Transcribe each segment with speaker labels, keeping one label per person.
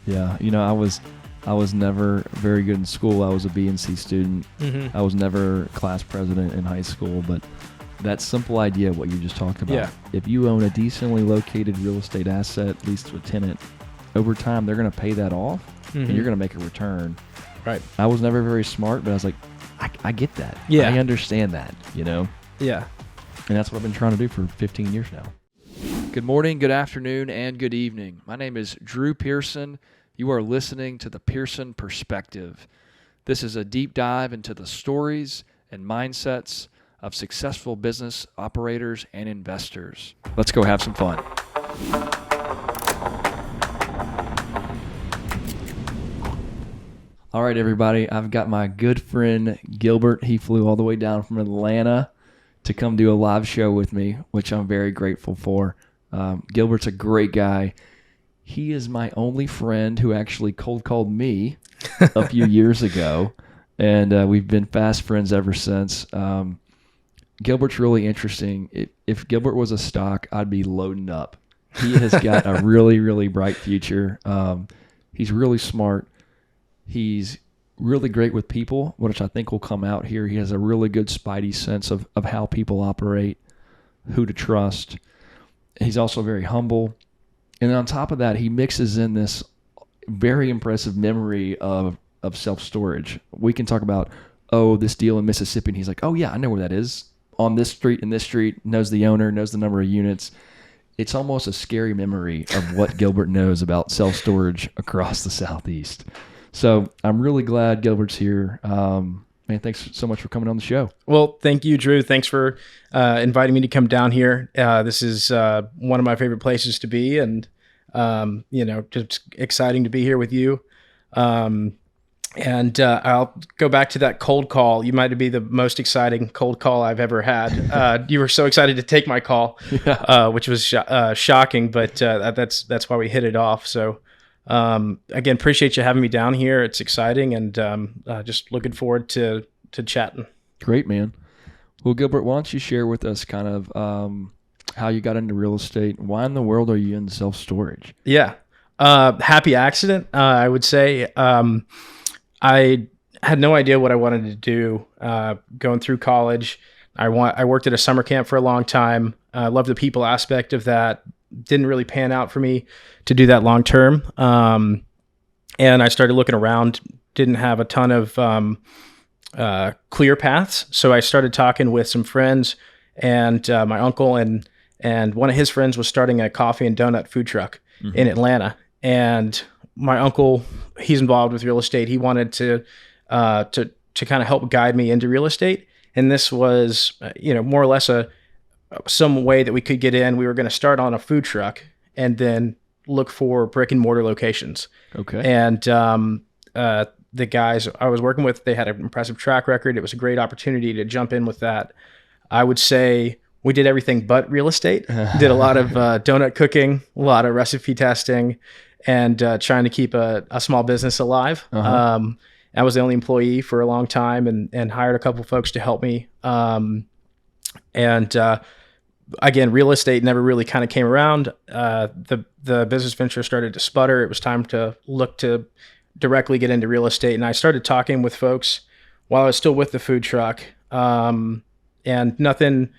Speaker 1: Yeah. I was never very good in school. I was a B and C student.
Speaker 2: Mm-hmm.
Speaker 1: I was never class president in high school, but that simple idea of what you just talked about.
Speaker 2: Yeah.
Speaker 1: If you own a decently located real estate asset, leased to a tenant, over time they're going to pay that off, and you're going to make a return.
Speaker 2: Right.
Speaker 1: I was never very smart, but I was like, I get that.
Speaker 2: Yeah.
Speaker 1: I understand that,
Speaker 2: Yeah.
Speaker 1: And that's what I've been trying to do for 15 years now. Good morning, good afternoon, and good evening. My name is Drew Pearson. You are listening to the Pearson Perspective. This is a deep dive into the stories and mindsets of successful business operators and investors. Let's go have some fun. All right, everybody. I've got my good friend Gilbert. He flew all the way down from Atlanta to come do a live show with me, which I'm very grateful for. Gilbert's a great guy. He is my only friend who actually cold called me a few years ago, and we've been fast friends ever since. Gilbert's really interesting. If Gilbert was a stock, I'd be loading up. He has got a really, really bright future. He's really smart. He's really great with people, which I think will come out here. He has a really good spidey sense of how people operate, who to trust. He's also very humble. And on top of that, he mixes in this very impressive memory of self-storage. We can talk about, this deal in Mississippi, and he's like, oh, yeah, I know where that is. On this street, in this street, knows the owner, knows the number of units. It's almost a scary memory of what Gilbert knows about self-storage across the Southeast. So I'm really glad Gilbert's here. Man, thanks so much for coming on the show.
Speaker 2: Well, thank you, Drew. Thanks for inviting me to come down here. This is one of my favorite places to be, and just exciting to be here with you. And I'll go back to that cold call. You might be the most exciting cold call I've ever had. You were so excited to take my call, which was shocking, but that's why we hit it off. So. Again, appreciate you having me down here. It's exciting, and just looking forward to chatting.
Speaker 1: Great, man. Well, Gilbert, why don't you share with us kind of how you got into real estate? Why in the world are you in self-storage?
Speaker 2: Yeah. Happy accident, I would say. I had no idea what I wanted to do going through college. I worked at a summer camp for a long time. I loved the people aspect of that. Didn't really pan out for me to do that long term. And I started looking around, didn't have a ton of clear paths. So I started talking with some friends, and my uncle and one of his friends was starting a coffee and donut food truck in Atlanta. And my uncle, he's involved with real estate. He wanted to kind of help guide me into real estate. And this was, more or less some way that we could get in. We were going to start on a food truck and then look for brick and mortar locations.
Speaker 1: Okay.
Speaker 2: And the guys I was working with, they had an impressive track record. It was a great opportunity to jump in with that. I would say we did everything but real estate. Did a lot of donut cooking, a lot of recipe testing, and trying to keep a small business alive. I was the only employee for a long time, and hired a couple folks to help me. Again, real estate never really kind of came around. The business venture started to sputter. It was time to look to directly get into real estate. And I started talking with folks while I was still with the food truck. And nothing,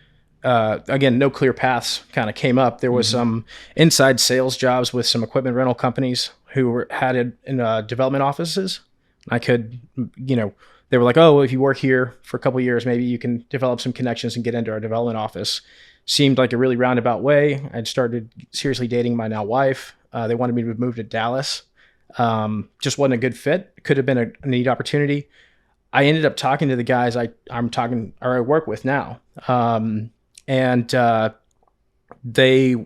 Speaker 2: again, no clear paths kind of came up. There was some inside sales jobs with some equipment rental companies who had it in development offices. I could, they were like, oh, if you work here for a couple of years, maybe you can develop some connections and get into our development office. Seemed like a really roundabout way. I'd started seriously dating my now wife. They wanted me to move to Dallas. Just wasn't a good fit. Could have been a neat opportunity. I ended up talking to the guys I work with now. And they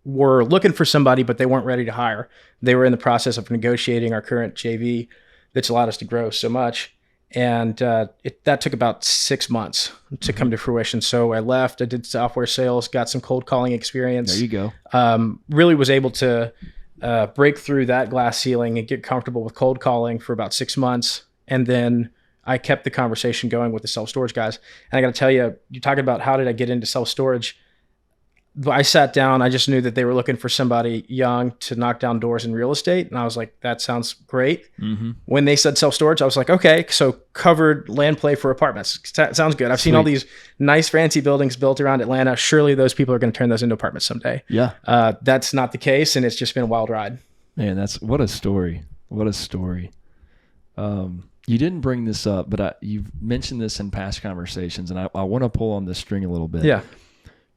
Speaker 2: were looking for somebody, but they weren't ready to hire. They were in the process of negotiating our current JV that's allowed us to grow so much. And that took about 6 months to come to fruition. So I left. I did software sales, got some cold calling experience.
Speaker 1: There you go.
Speaker 2: Really was able to break through that glass ceiling and get comfortable with cold calling for about 6 months. And then I kept the conversation going with the self-storage guys. And I got to tell you, you're talking about how did I get into self-storage? I sat down. I just knew that they were looking for somebody young to knock down doors in real estate. And I was like, that sounds great.
Speaker 1: Mm-hmm.
Speaker 2: When they said self-storage, I was like, okay, so covered land play for apartments. Sounds good. I've seen all these nice fancy buildings built around Atlanta. Surely those people are going to turn those into apartments someday.
Speaker 1: Yeah.
Speaker 2: That's not the case. And it's just been a wild ride.
Speaker 1: Man, what a story. What a story. You didn't bring this up, but you've mentioned this in past conversations, and I want to pull on this string a little bit.
Speaker 2: Yeah.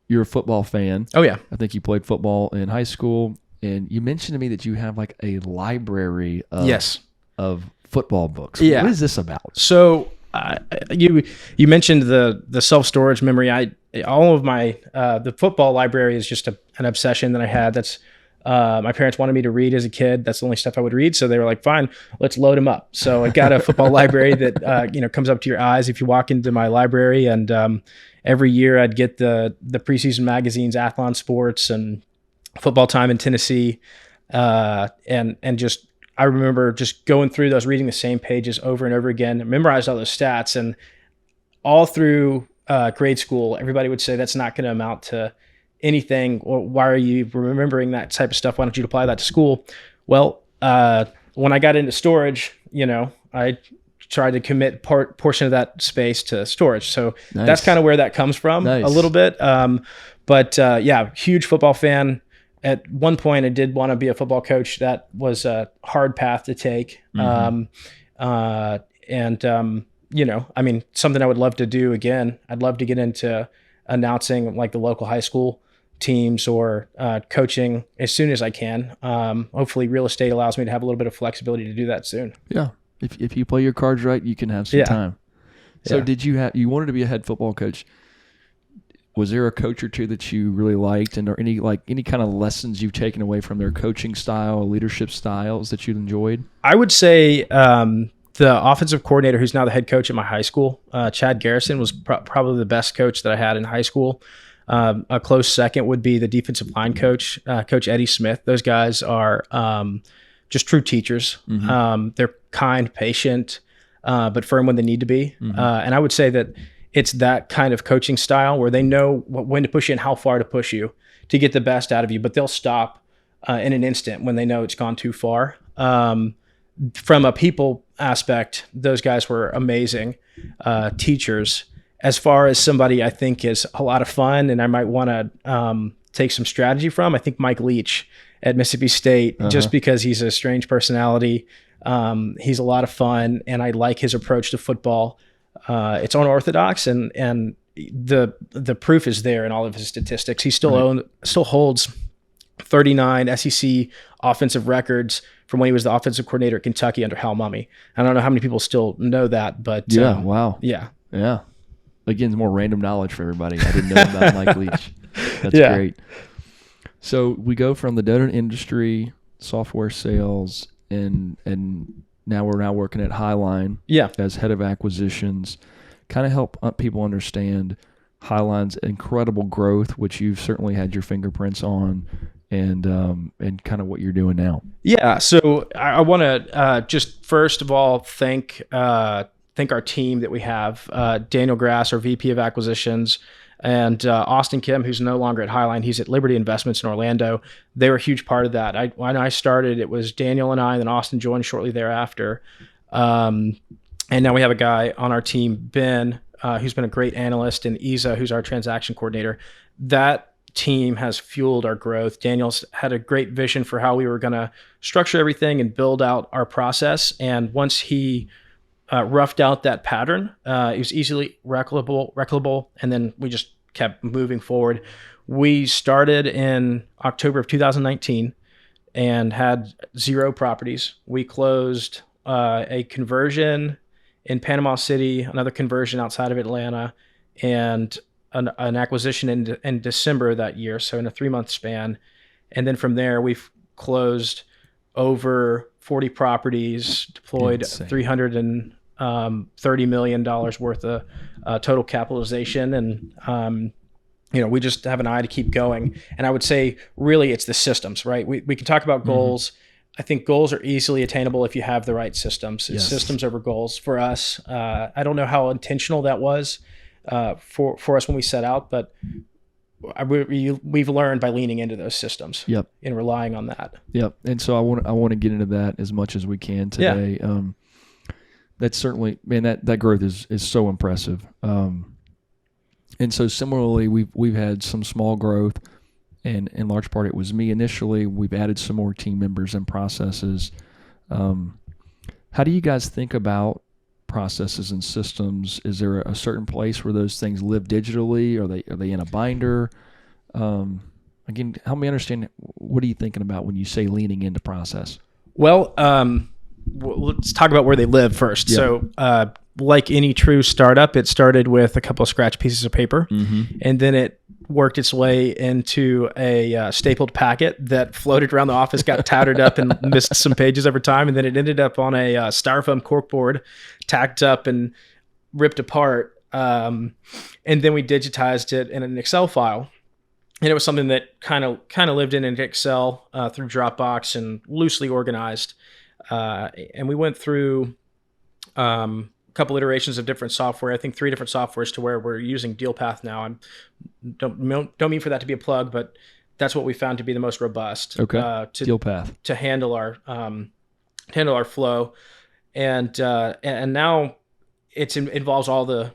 Speaker 1: You're a football fan.
Speaker 2: Oh, yeah.
Speaker 1: I think you played football in high school, and you mentioned to me that you have like a library of football books.
Speaker 2: Yeah.
Speaker 1: What is this about?
Speaker 2: So you mentioned the self-storage memory. All of my the football library is just an obsession that I had. That's my parents wanted me to read as a kid. That's the only stuff I would read. So they were like, fine, let's load them up. So I got a football library that, comes up to your eyes if you walk into my library. And every year I'd get the preseason magazines, Athlon Sports and Football Time in Tennessee. And just, I remember just going through those, reading the same pages over and over again, memorized all those stats. And all through grade school, everybody would say that's not going to amount to anything, or why are you remembering that type of stuff? Why don't you apply that to school? Well, when I got into storage, I tried to commit portion of that space to storage. So that's kind of where that comes from a little bit. But huge football fan. At one point I did want to be a football coach. That was a hard path to take. Mm-hmm. Something I would love to do again. I'd love to get into announcing like the local high school teams or coaching as soon as I can. Hopefully real estate allows me to have a little bit of flexibility to do that soon.
Speaker 1: Yeah. If you play your cards right, you can have some time. So did you wanted to be a head football coach? Was there a coach or two that you really liked, and or any kind of lessons you've taken away from their coaching style, leadership styles that you enjoyed? I
Speaker 2: would say the offensive coordinator, who's now the head coach at my high school, Chad Garrison, was probably the best coach that I had in high school. A close second would be the defensive line coach, Coach Eddie Smith. Those guys are just true teachers. Mm-hmm. They're kind, patient, but firm when they need to be. Mm-hmm. And I would say that it's that kind of coaching style where they know when to push you and how far to push you to get the best out of you, but they'll stop in an instant when they know it's gone too far. From a people aspect, those guys were amazing teachers. As far as somebody I think is a lot of fun and I might want to take some strategy from, I think Mike Leach at Mississippi State, just because he's a strange personality. He's a lot of fun, and I like his approach to football. It's unorthodox, and the proof is there in all of his statistics. He still holds 39 SEC offensive records from when he was the offensive coordinator at Kentucky under Hal Mumme. I don't know how many people still know that, but
Speaker 1: wow.
Speaker 2: Yeah.
Speaker 1: Again, more random knowledge for everybody. I didn't know about Mike Leach. That's great. So we go from the donut industry, software sales, and now we're working at Highline as head of acquisitions. Kind of help people understand Highline's incredible growth, which you've certainly had your fingerprints on, and kind of what you're doing now. Yeah.
Speaker 2: So I want to just first of all thank our team that we have, Daniel Grass, our VP of acquisitions, and Austin Kim, who's no longer at Highline. He's at Liberty Investments in Orlando. They were a huge part of that. When I started, it was Daniel and I, and then Austin joined shortly thereafter. And now we have a guy on our team, Ben, who's been a great analyst, and Isa, who's our transaction coordinator. That team has fueled our growth. Daniel's had a great vision for how we were going to structure everything and build out our process. And once he roughed out that pattern, it was easily replicable, and then we just kept moving forward. We started in October of 2019 and had 0 properties. We closed a conversion in Panama City, another conversion outside of Atlanta, and an acquisition in December of that year, so in a 3-month span. And then from there, we've closed over 40 properties, deployed $330 million worth of total capitalization. And, we just have an eye to keep going. And I would say really it's the systems, right? We can talk about goals. Mm-hmm. I think goals are easily attainable if you have the right systems. It's systems over goals for us. I don't know how intentional that was for us when we set out, but we've learned by leaning into those systems.
Speaker 1: Yep.
Speaker 2: And relying on that.
Speaker 1: Yep. And so I want to get into that as much as we can today.
Speaker 2: Yeah.
Speaker 1: That's certainly, man, that growth is so impressive. And so similarly, we've had some small growth, and in large part it was me initially. We've added some more team members and processes. How do you guys think about processes and systems? Is there a certain place where those things live digitally? Are they in a binder? Again, help me understand, what are you thinking about when you say leaning into process?
Speaker 2: Well, let's talk about where they live first.
Speaker 1: Yeah.
Speaker 2: So, like any true startup, it started with a couple of scratch pieces of paper, and then it worked its way into a stapled packet that floated around the office, got tattered up and missed some pages over time, and then it ended up on a styrofoam corkboard, tacked up and ripped apart, and then we digitized it in an Excel file. And it was something that kind of lived in Excel through Dropbox and loosely organized. And we went through a couple iterations of different software. I think 3 different softwares to where we're using DealPath now. I don't mean for that to be a plug, but that's what we found to be the most robust.
Speaker 1: Okay. DealPath
Speaker 2: to handle our flow, and now it involves all the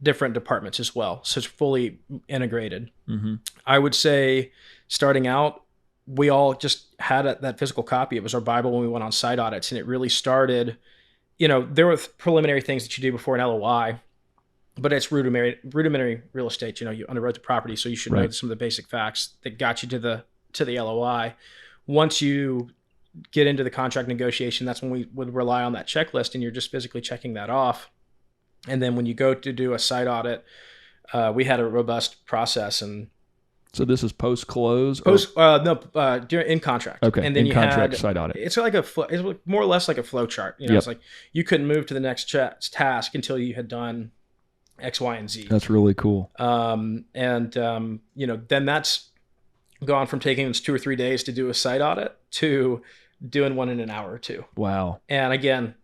Speaker 2: different departments as well. So it's fully integrated.
Speaker 1: Mm-hmm.
Speaker 2: I would say starting out, we all just had that physical copy. It was our Bible when we went on site audits, and it really started, there were preliminary things that you do before an LOI, but it's rudimentary real estate. You underwrote the property, so you should know some of the basic facts that got you to the LOI. Once you get into the contract negotiation, that's when we would rely on that checklist, and you're just physically checking that off. And then when you go to do a site audit, we had a robust process. And
Speaker 1: so this is post-close?
Speaker 2: In contract.
Speaker 1: Okay,
Speaker 2: and then
Speaker 1: in contract site audit.
Speaker 2: It's like it's more or less like a flow chart. It's like you couldn't move to the next task until you had done X, Y, and Z.
Speaker 1: That's really cool.
Speaker 2: Then that's gone from taking us 2 or 3 days to do a site audit to doing one in an hour or 2.
Speaker 1: Wow.
Speaker 2: And again,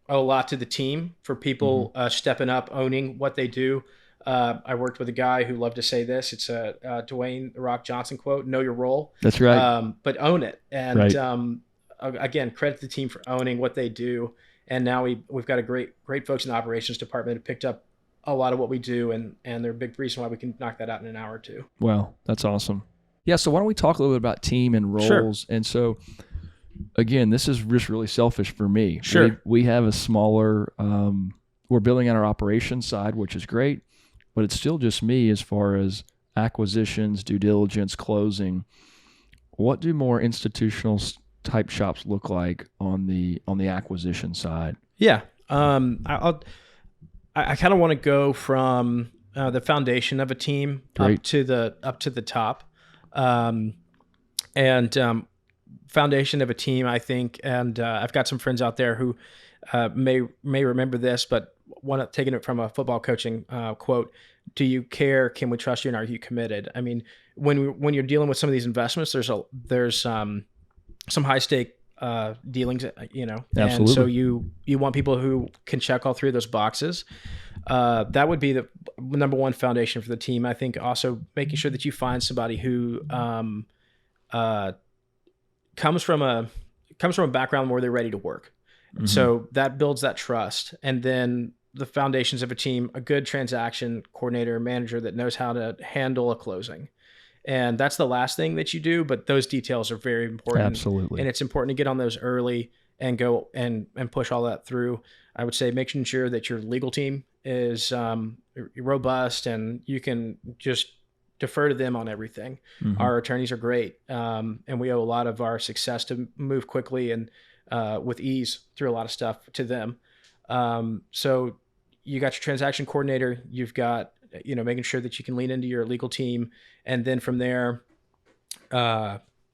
Speaker 2: a lot to the team for people stepping up, owning what they do. I worked with a guy who loved to say this. It's a Dwayne "The Rock" Johnson quote: "Know your role."
Speaker 1: That's right.
Speaker 2: But own it. And again, credit the team for owning what they do. And now we've got a great folks in the operations department who picked up a lot of what we do, and they're a big reason why we can knock that out in an hour or 2.
Speaker 1: Wow, that's awesome. Yeah, so why don't we talk a little bit about team and roles?
Speaker 2: Sure.
Speaker 1: And so, again, this is just really selfish for me.
Speaker 2: Sure.
Speaker 1: We have a smaller, we're building on our operations side, which is great, but it's still just me as far as acquisitions, due diligence, closing. What do more institutional type shops look like on the acquisition side?
Speaker 2: Yeah. I kind of want to go from the foundation of a team up to the top. Foundation of a team, I think, and I've got some friends out there who may remember this, but taking it from a football coaching quote: "Do you care? Can we trust you? And are you committed?" I mean, when you're dealing with some of these investments, there's some high stake dealings,
Speaker 1: Absolutely.
Speaker 2: And so you want people who can check all 3 of those boxes. That would be the number one foundation for the team. I think also making sure that you find somebody who comes from a background where they're ready to work. Mm-hmm. So that builds that trust. And then the foundations of a team: a good transaction coordinator, manager that knows how to handle a closing. And that's the last thing that you do, but those details are very important.
Speaker 1: Absolutely.
Speaker 2: And it's important to get on those early and go and push all that through. I would say making sure that your legal team is robust and you can just defer to them on everything. Mm-hmm. Our attorneys are great, and we owe a lot of our success to move quickly and with ease through a lot of stuff to them. So you got your transaction coordinator, you've got making sure that you can lean into your legal team, and then from there,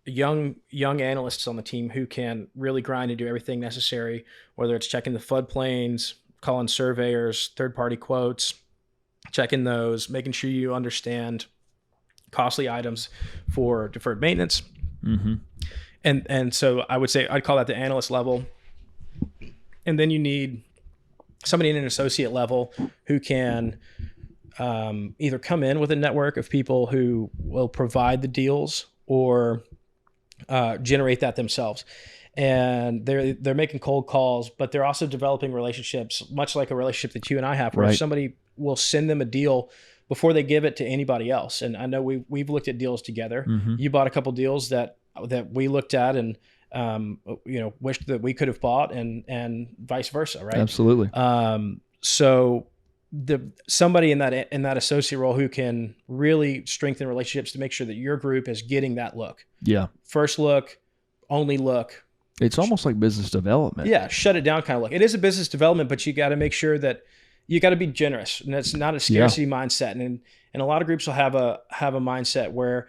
Speaker 2: young analysts on the team who can really grind and do everything necessary, whether it's checking the floodplains, calling surveyors, third-party quotes, checking those, making sure you understand costly items for deferred maintenance.
Speaker 1: Mm-hmm.
Speaker 2: And so I would say I'd call that the analyst level. And then you need somebody in an associate level who can either come in with a network of people who will provide the deals or generate that themselves. And they're making cold calls, but they're also developing relationships, much like a relationship that you and I have, where
Speaker 1: Right.
Speaker 2: somebody will send them a deal before they give it to anybody else. And I know we've looked at deals together.
Speaker 1: Mm-hmm.
Speaker 2: You bought a couple deals that we looked at and wished that we could have bought, and vice versa, right?
Speaker 1: Absolutely.
Speaker 2: So somebody in that associate role who can really strengthen relationships to make sure that your group is getting that look.
Speaker 1: Yeah.
Speaker 2: First look, only look.
Speaker 1: It's almost like business development.
Speaker 2: Yeah, shut it down kind of look. It is a business development, but you got to make sure that you got to be generous, and it's not a scarcity mindset. And a lot of groups will have a mindset where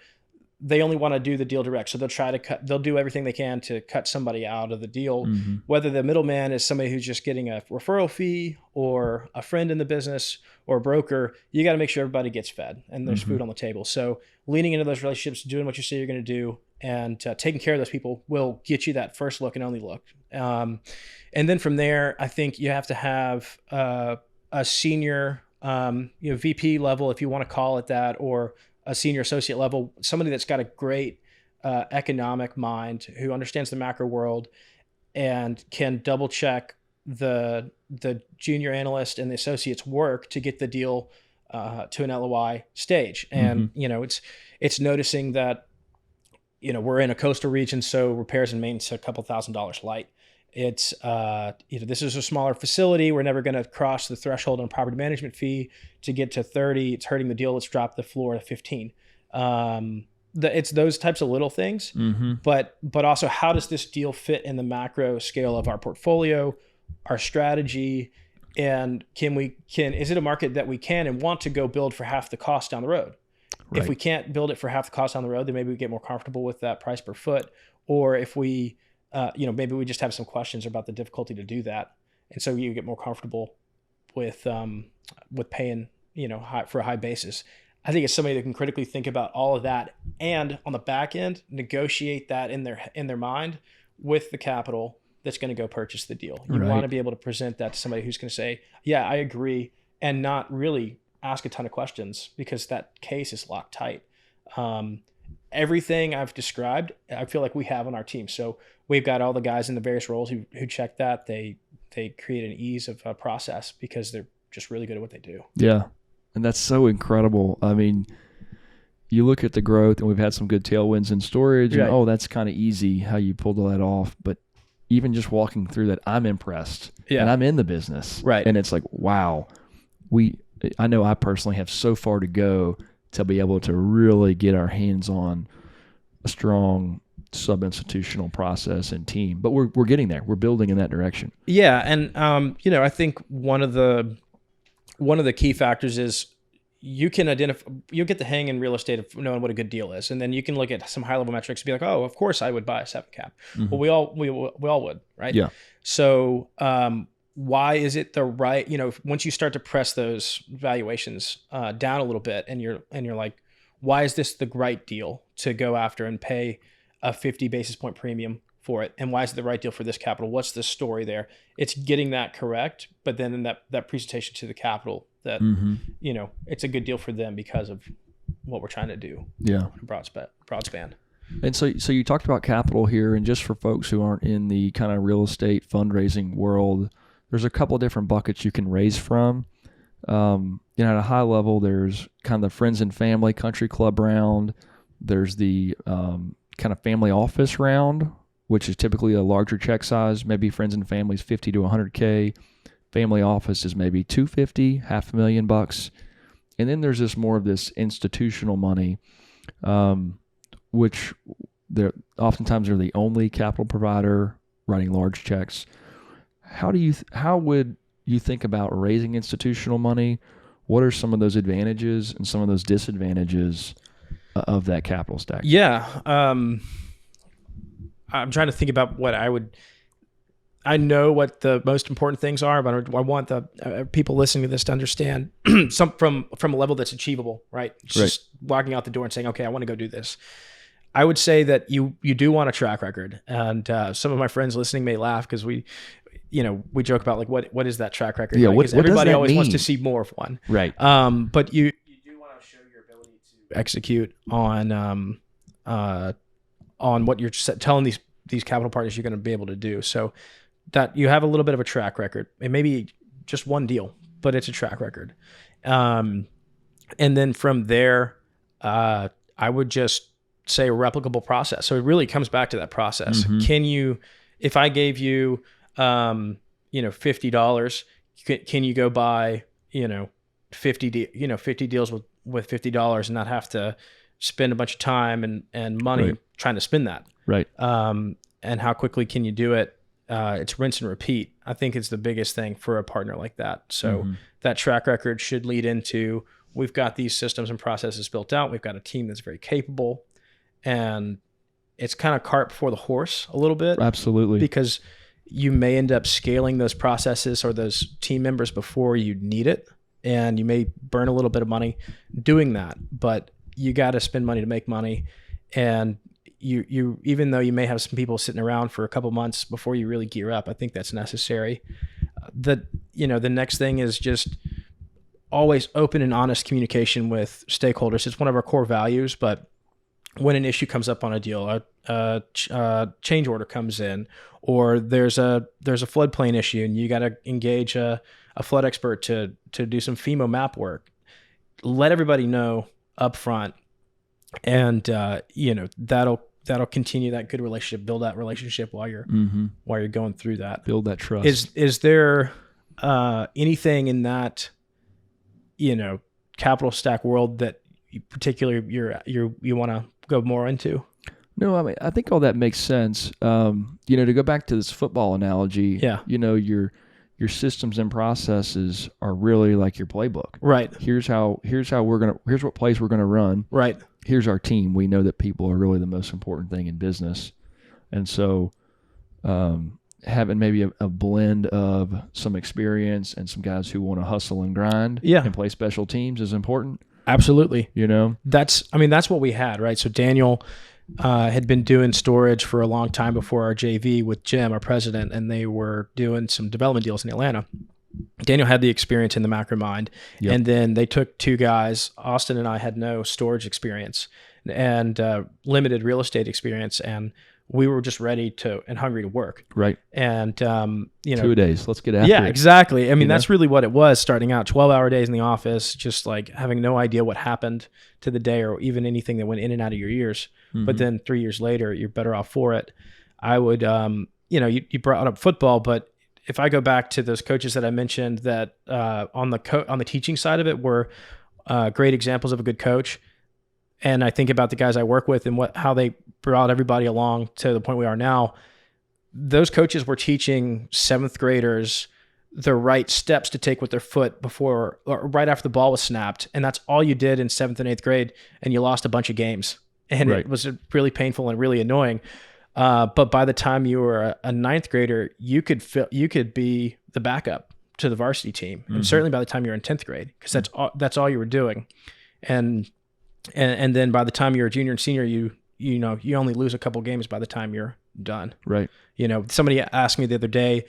Speaker 2: they only want to do the deal direct. So they'll do everything they can to cut somebody out of the deal,
Speaker 1: Mm-hmm.
Speaker 2: whether the middleman is somebody who's just getting a referral fee or a friend in the business or a broker. You got to make sure everybody gets fed and there's
Speaker 1: Mm-hmm.
Speaker 2: food on the table. So leaning into those relationships, doing what you say you're going to do, and taking care of those people will get you that first look and only look. And then from there, I think you have to have a senior, VP level, if you want to call it that, or a senior associate level, somebody that's got a great economic mind, who understands the macro world and can double check the junior analyst and the associate's work to get the deal to an LOI stage. And it's noticing that we're in a coastal region, so repairs and maintenance are a couple $1,000s light. It's this is a smaller facility. We're never going to cross the threshold on property management fee to get to 30. It's hurting the deal. Let's drop the floor to 15. It's those types of little things, but also, how does this deal fit in the macro scale of our portfolio, our strategy, and is it a market that we can and want to go build for half the cost down the road? Right. If we can't build it for half the cost down the road, then maybe we get more comfortable with that price per foot. Or if we, maybe we just have some questions about the difficulty to do that, and so you get more comfortable with paying, for a high basis. I think it's somebody that can critically think about all of that, and on the back end, negotiate that in their mind with the capital that's going to go purchase the deal. You want to be able to present that to somebody who's going to say, "Yeah, I agree," and not really ask a ton of questions, because that case is locked tight. Everything I've described, I feel like we have on our team. So we've got all the guys in the various roles who check that. They create an ease of process because they're just really good at what they do.
Speaker 1: Yeah. And that's so incredible. I mean, you look at the growth, and we've had some good tailwinds in storage, and that's kind of easy how you pulled that off. But even just walking through that, I'm impressed. Yeah. And I'm in the business. Right. And it's like, wow, I know I personally have so far to go to be able to really get our hands on a strong sub-institutional process and team. But we're getting there. We're building in that direction.
Speaker 2: Yeah, and I think one of the key factors is you can identify, you'll get the hang in real estate of knowing what a good deal is, and then you can look at some high-level metrics and be like, oh, of course I would buy a 7 cap. Mm-hmm. Well, we all would, right? Yeah. So why is it the right, once you start to press those valuations down a little bit, and you're like, why is this the right deal to go after and pay a 50 basis point premium for it? And why is it the right deal for this capital? What's the story there? It's getting that correct, but then in that presentation to the capital that, it's a good deal for them because of what we're trying to do. Yeah. Broad span.
Speaker 1: And so you talked about capital here, and just for folks who aren't in the kind of real estate fundraising world, there's a couple of different buckets you can raise from. At a high level, there's kind of the friends and family country club round. There's the kind of family office round, which is typically a larger check size, maybe friends and families 50 to 100K. Family office is maybe 250, $500,000. And then there's more of this institutional money, which oftentimes are the only capital provider writing large checks. How would you think about raising institutional money? What are some of those advantages and some of those disadvantages of that capital stack?
Speaker 2: Yeah. I'm trying to think about what I know what the most important things are, but I want the people listening to this to understand some from a level that's achievable, right? Just walking out the door and saying, okay, I want to go do this. I would say that you do want a track record, and some of my friends listening may laugh because we joke about like what is that track record?
Speaker 1: Yeah,
Speaker 2: right?
Speaker 1: what
Speaker 2: 'Cause
Speaker 1: does
Speaker 2: everybody
Speaker 1: that
Speaker 2: always wants to
Speaker 1: mean?
Speaker 2: see more of one.
Speaker 1: Right.
Speaker 2: But you do want to show your ability to execute on what you're telling these capital partners you're going to be able to do. So that you have a little bit of a track record. It may be just one deal, but it's a track record. And then from there, I would just say a replicable process. So it really comes back to that process.
Speaker 1: Mm-hmm.
Speaker 2: Can you, if I gave you, $50, can you go buy, 50 deals with $50 and not have to spend a bunch of time and money
Speaker 1: Right.
Speaker 2: trying to spend that?
Speaker 1: Right.
Speaker 2: And how quickly can you do it? It's rinse and repeat. I think it's the biggest thing for a partner like that. So that track record should lead into, we've got these systems and processes built out. We've got a team that's very capable, and it's kind of cart before the horse a little bit.
Speaker 1: Absolutely.
Speaker 2: Because you may end up scaling those processes or those team members before you need it. And you may burn a little bit of money doing that, but you got to spend money to make money. And you even though you may have some people sitting around for a couple months before you really gear up, I think that's necessary. The next thing is just always open and honest communication with stakeholders. It's one of our core values, but when an issue comes up on a deal, a change order comes in, or there's a floodplain issue and you got to engage a flood expert to do some FEMA map work, let everybody know up front. And, that'll continue that good relationship, build that relationship while you're going through that.
Speaker 1: Build that trust.
Speaker 2: Is there anything in that, capital stack world that particularly you want to go more into?
Speaker 1: No, I mean, I think all that makes sense. To go back to this football analogy, your systems and processes are really like your playbook.
Speaker 2: Right.
Speaker 1: Here's what plays we're gonna run.
Speaker 2: Right.
Speaker 1: Here's our team. We know that people are really the most important thing in business. And so having maybe a blend of some experience and some guys who want to hustle and grind and play special teams is important.
Speaker 2: Absolutely.
Speaker 1: That's
Speaker 2: what we had, right? So Daniel had been doing storage for a long time before our JV with Jim, our president, and they were doing some development deals in Atlanta. Daniel had the experience in the macro mind, and then they took two guys. Austin and I had no storage experience and limited real estate experience, and we were just ready to and hungry to work.
Speaker 1: Right.
Speaker 2: And
Speaker 1: 2 days. Let's get after it.
Speaker 2: Yeah, exactly. I mean, that's really what it was starting out. 12-hour days in the office, just like having no idea what happened to the day or even anything that went in and out of your ears. But then 3 years later, you're better off for it. I would, you brought up football, but if I go back to those coaches that I mentioned that on the teaching side of it were great examples of a good coach. And I think about the guys I work with and how they brought everybody along to the point we are now. Those coaches were teaching 7th graders the right steps to take with their foot before or right after the ball was snapped. And that's all you did in 7th and 8th grade. And you lost a bunch of games. And It was really painful and really annoying. But by the time you were a 9th grader, you could be the backup to the varsity team. And certainly by the time you're in 10th grade, because that's all you were doing. And then by the time you're a junior and senior, you only lose a couple games by the time you're done. Right. Somebody asked me the other day,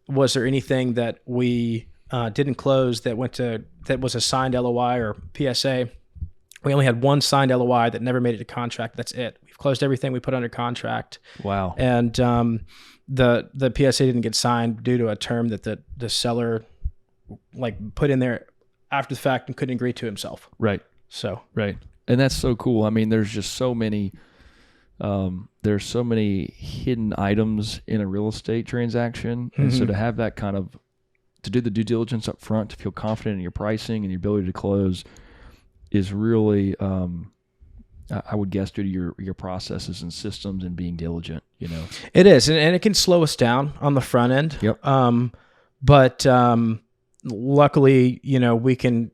Speaker 2: was there anything that we didn't close that was a signed LOI or PSA? We only had one signed LOI that never made it to contract. That's it. We've closed everything we put under contract. Wow. And the PSA didn't get signed due to a term that the seller put in there after the fact and couldn't agree to himself. Right. So. Right.
Speaker 1: And that's so cool. I mean, there's just so many there's so many hidden items in a real estate transaction. And so to have that to do the due diligence up front, to feel confident in your pricing and your ability to close is really, I would guess, due to your processes and systems and being diligent,
Speaker 2: It is. And it can slow us down on the front end.
Speaker 1: Yep.
Speaker 2: But luckily, we can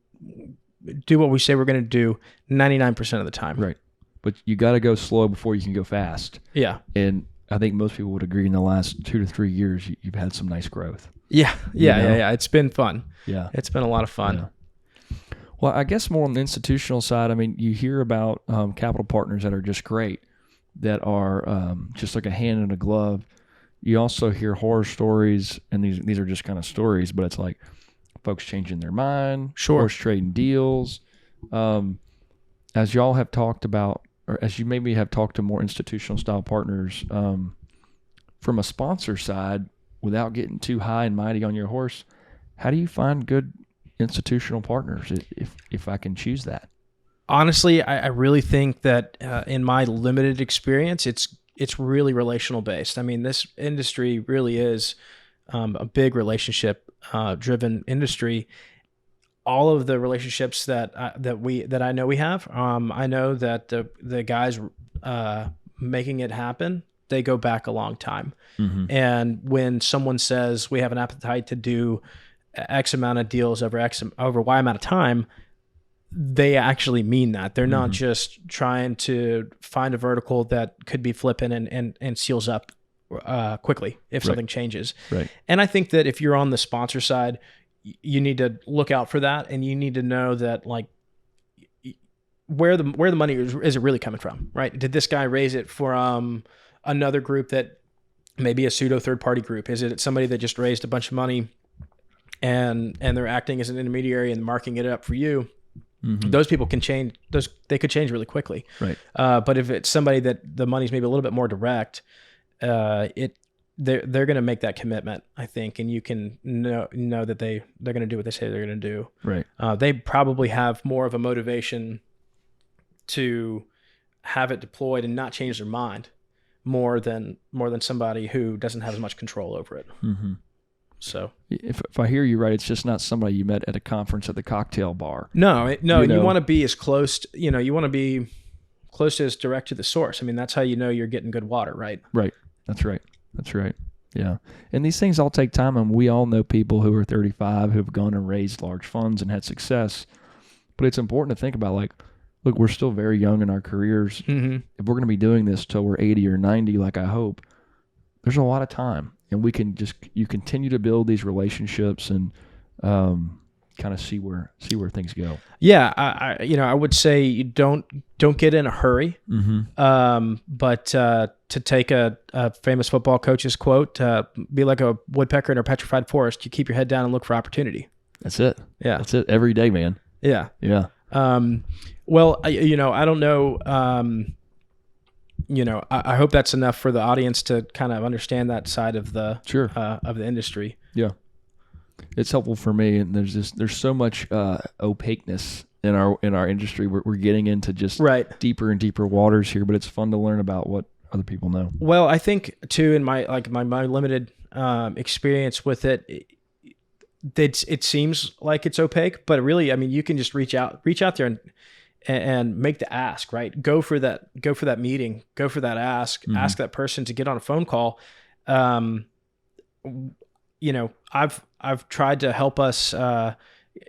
Speaker 2: do what we say we're going to do 99% of the time.
Speaker 1: Right. But you got to go slow before you can go fast. Yeah. And I think most people would agree in the last 2 to 3 years, you've had some nice growth.
Speaker 2: Yeah. It's been fun. Yeah. It's been a lot of fun.
Speaker 1: Yeah. Well, I guess more on the institutional side, I mean, you hear about capital partners that are just great, that are just like a hand in a glove. you also hear horror stories, and these are just kind of stories, but it's like folks changing their mind,
Speaker 2: Sure.
Speaker 1: horse trading deals. As y'all have talked about, or as you maybe have talked to more institutional style partners, from a sponsor side, without getting too high and mighty on your horse, how do you find good institutional partners, if I can choose that?
Speaker 2: Honestly, I really think that in my limited experience, it's really relational based. I mean, this industry really is a big relationship driven industry. All of the relationships that I know we have, I know that the guys making it happen, they go back a long time.
Speaker 1: Mm-hmm.
Speaker 2: And when someone says we have an appetite to do X amount of deals over Y amount of time, they actually mean that. They're not just trying to find a vertical that could be flipping and seals up quickly if something changes.
Speaker 1: Right.
Speaker 2: And I think that if you're on the sponsor side, you need to look out for that, and you need to know that, like, where the money is it really coming from, right? Did this guy raise it from another group that maybe a pseudo third party group? Is it somebody that just raised a bunch of money and they're acting as an intermediary and marking it up for you? Mm-hmm. Those people can change. They could change really quickly.
Speaker 1: Right.
Speaker 2: But if it's somebody that the money's maybe a little bit more direct, they're going to make that commitment, I think, and you can know that they're going to do what they say they're going to do.
Speaker 1: Right.
Speaker 2: They probably have more of a motivation to have it deployed and not change their mind more than somebody who doesn't have as much control over it.
Speaker 1: Mm-hmm.
Speaker 2: So
Speaker 1: if I hear you right, it's just not somebody you met at a conference at the cocktail bar.
Speaker 2: No. You want to be as close. You want to be close to as direct to the source. I mean, that's how you know you're getting good water, right?
Speaker 1: Right. That's right. Yeah. And these things all take time, and we all know people who are 35 who have gone and raised large funds and had success. But it's important to think about, like, look, we're still very young in our careers.
Speaker 2: Mm-hmm.
Speaker 1: If we're going to be doing this till we're 80 or 90, like I hope, there's a lot of time. And you continue to build these relationships and kind of see where things go.
Speaker 2: Yeah, I would say you don't get in a hurry.
Speaker 1: Mm-hmm.
Speaker 2: But to take a famous football coach's quote, be like a woodpecker in a petrified forest. You keep your head down and look for opportunity.
Speaker 1: That's it.
Speaker 2: Yeah,
Speaker 1: that's it. Every day, man.
Speaker 2: Yeah.
Speaker 1: Yeah.
Speaker 2: Well, I don't know. I hope that's enough for the audience to kind of understand that side of the of the industry.
Speaker 1: Yeah, it's helpful for me. And there's so much opaqueness in our industry. We're getting into just deeper and deeper waters here, but it's fun to learn about what other people know.
Speaker 2: Well, I think too, in my limited experience with it, it seems like it's opaque, but really, I mean, you can just reach out there and make the ask, right? Go for that meeting, go for that ask, ask that person to get on a phone call. I've tried to help us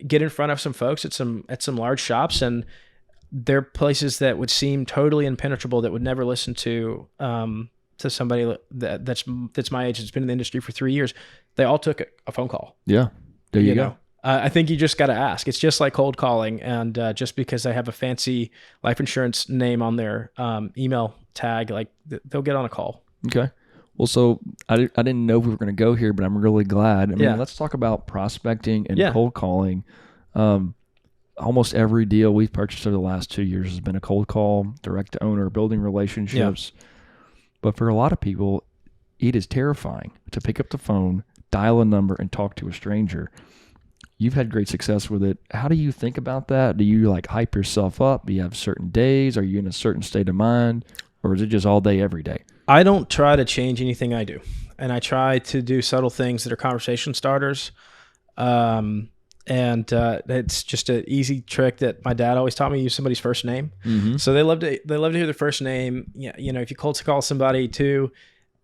Speaker 2: get in front of some folks at some large shops, and they're places that would seem totally impenetrable, that would never listen to somebody that's my age, that's been in the industry for 3 years. They all took a phone call.
Speaker 1: Yeah. There you go.
Speaker 2: I think you just got to ask. It's just like cold calling, and just because they have a fancy life insurance name on their email tag, like they'll get on a call.
Speaker 1: Okay. Well, so I didn't know if we were going to go here, but I'm really glad. I mean, let's talk about prospecting and cold calling. Almost every deal we've purchased over the last 2 years has been a cold call, direct to owner, building relationships. Yeah. But for a lot of people, it is terrifying to pick up the phone, dial a number, and talk to a stranger. You've had great success with it. How do you think about that? Do you hype yourself up? Do you have certain days? Are you in a certain state of mind? Or is it just all day, every day?
Speaker 2: I don't try to change anything I do. And I try to do subtle things that are conversation starters. And it's just an easy trick that my dad always taught me: use somebody's first name. Mm-hmm. So they love to hear their first name. Yeah, if you cold call somebody too,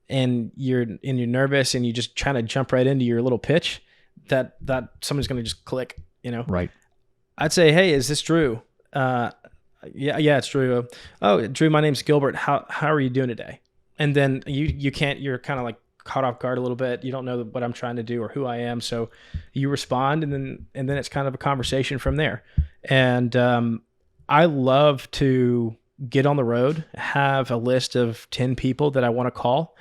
Speaker 2: and you're nervous and you just trying to jump right into your little pitch, that somebody's going to just click,
Speaker 1: Right.
Speaker 2: I'd say, hey, is this Drew? Yeah, it's Drew. Oh, Drew, my name's Gilbert. How are you doing today? And then you're kind of like caught off guard a little bit. You don't know what I'm trying to do or who I am. So you respond, and then it's kind of a conversation from there. And I love to get on the road, have a list of 10 people that I want to call,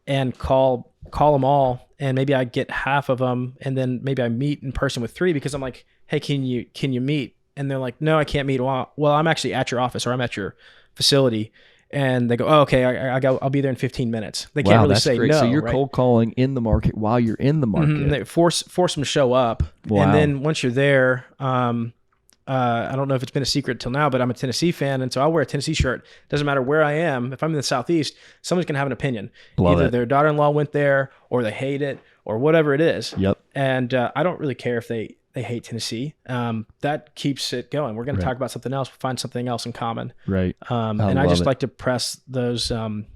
Speaker 2: and call them all, and maybe I get half of them, and then maybe I meet in person with 3 because I'm like, hey, can you meet? And they're like, no, I can't meet. Well, I'm actually at your office or I'm at your facility. And they go, oh, okay, I'll be there in 15 minutes. They can't really say
Speaker 1: great.
Speaker 2: no.
Speaker 1: So you're
Speaker 2: right?
Speaker 1: cold calling in the market while you're in the market.
Speaker 2: They force them to show up.
Speaker 1: Wow.
Speaker 2: And then once you're there, I don't know if it's been a secret till now, but I'm a Tennessee fan, and so I'll wear a Tennessee shirt. Doesn't matter where I am. If I'm in the Southeast, someone's gonna have an opinion. Either their daughter-in-law went there, or they hate it, or whatever it is.
Speaker 1: Yep.
Speaker 2: And I don't really care if they hate Tennessee. That keeps it going. We're going to talk about something else. We'll find something else in common.
Speaker 1: Right.
Speaker 2: And I just like to press those.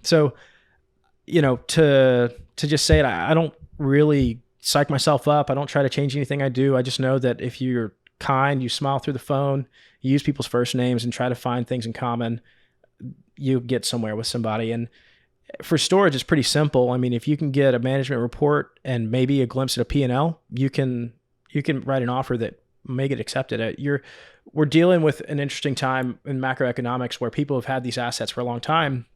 Speaker 2: So, to just say it, I don't really psych myself up. I don't try to change anything I do. I just know that if you're kind, you smile through the phone, you use people's first names and try to find things in common, you get somewhere with somebody. And for storage, it's pretty simple. I mean, if you can get a management report and maybe a glimpse at a P&L, you can write an offer that may get accepted. We're dealing with an interesting time in macroeconomics where people have had these assets for a long time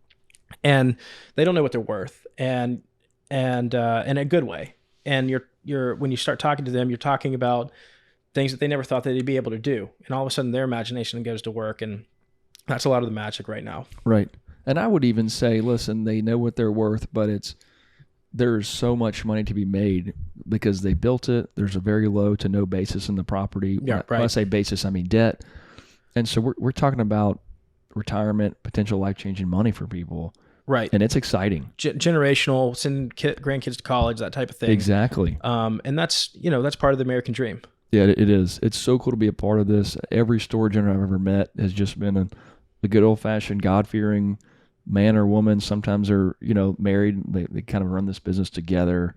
Speaker 2: and they don't know what they're worth, and in a good way. And you're when you start talking to them, you're talking about things that they never thought that they'd be able to do. And all of a sudden their imagination goes to work, and that's a lot of the magic right now.
Speaker 1: Right. And I would even say, listen, they know what they're worth, but there's so much money to be made because they built it. There's a very low to no basis in the property.
Speaker 2: Yeah, right.
Speaker 1: When I say basis, I mean debt. And so we're talking about retirement, potential life-changing money for people.
Speaker 2: Right.
Speaker 1: And it's exciting.
Speaker 2: Generational, send grandkids to college, that type of thing.
Speaker 1: Exactly.
Speaker 2: And that's part of the American dream.
Speaker 1: Yeah, it is. It's so cool to be a part of this. Every storage owner I've ever met has just been a good old-fashioned, God-fearing man or woman. Sometimes they're, married. They kind of run this business together.